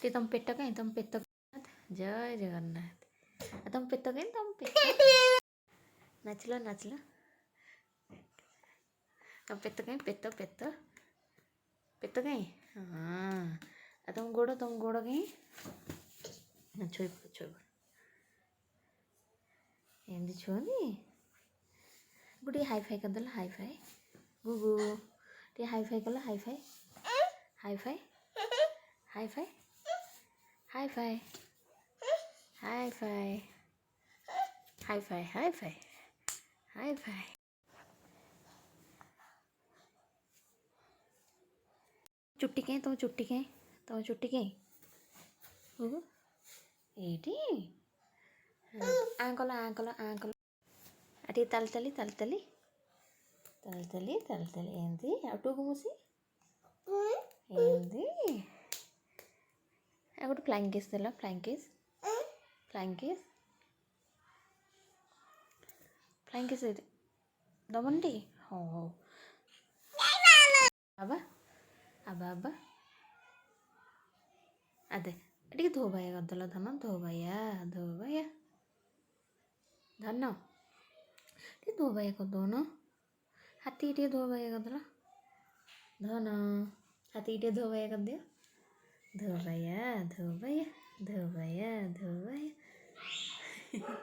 टे तुम पेट कहीं तुम पेट जय जगन्नाथ तुम पेट कहीं तुम पेट नाचल नाचल तुम पेट कहीं पेट पेट पेट कहीं हाँ तुम गोड़ कहीं छोड़ छोड़ एमती छुअनी गोटे हाई फाई करदेला हाई फाई गुगु टे हाई फाई कला high fi hi fi hi fi hi fi hi fi hi fi hi fi hi phi चुट्टी कहीं तुम चुट्टी कहीं गुगु एटी आंकल आंकल आंकल अटी तलतली तलतली तलतली तलतली एमती आउटुक मुसी एमती गोटे फ्लाइंग किस देला फ्लाइंग किस दबन टी हो आबा आबा आबा अदे टी धो भाई करदेला धन धो भैया धन टी धो भाई कर दो न हाथी टे धो भाई करदेला धन हाथी टे धो भाई कर दियो धो भैया धो भैया धो भैया धो भैया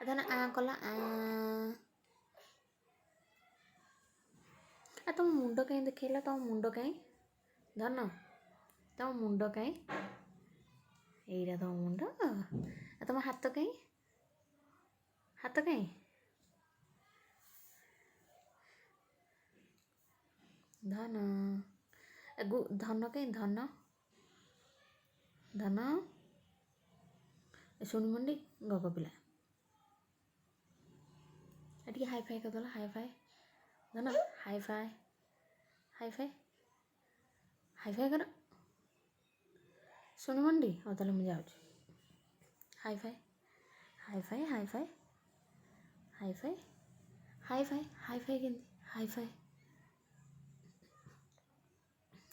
धन आ कला आ तुम मुंड कहीं देखला तुम मुंड कहीं धन तुम मुंड कहीं यहीटा तुम मुंड तुम हाथ कहीं धन धन कहीं धन धन शुणी मंडी गप पिला टी हाई फाई करदेला हाई फाई धन hi fi hi fi hi fi कर शुणी मंडी और ताले मुझे जाऊँ hi fi hi fi hi fi hi fi hi fi hi fi के हाई फाई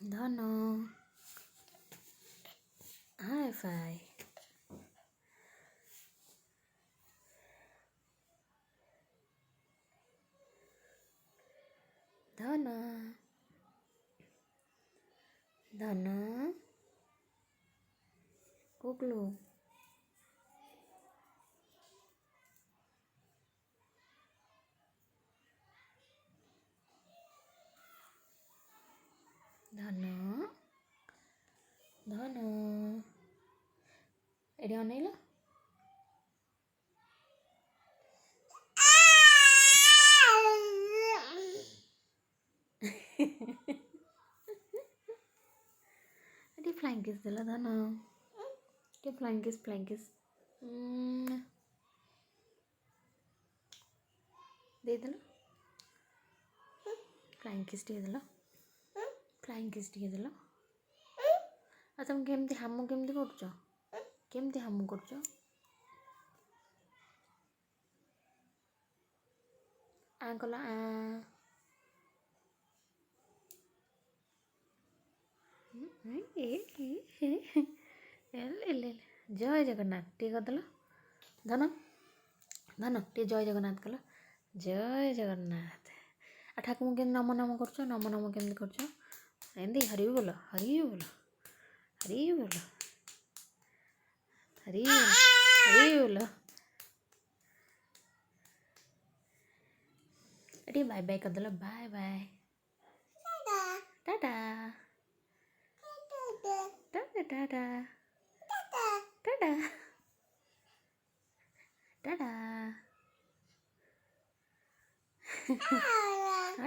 धन हाई फाई धन धन कुकलू धन धन एडी अनेला एडी फ्लाइंग किस देला धन टे फ्लाइंग किस दे देला फ्लाइंग किस टे देला तुम केमती हामु केमती करछ आंकला आ जय जगन्नाथ टे करदेला धन धन टे जय जगन्नाथ कल जय जगन्नाथ ठाकुर के नम नम कर केमती कर एमती हरि बोल हरि बोल हरि बोल हरि बोल एटी बाय बाय करदेला bye bye tata tata tata tata tata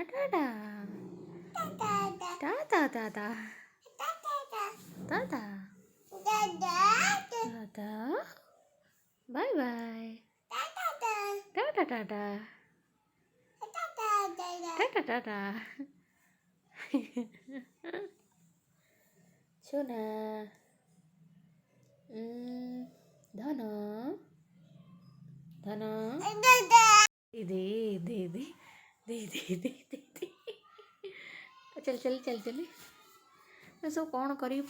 tata tata tata tata tata bye bye tata tata tata tata सोना धन धन दे दे दे दे दे दे दे चल चल चल चल सब कौन करी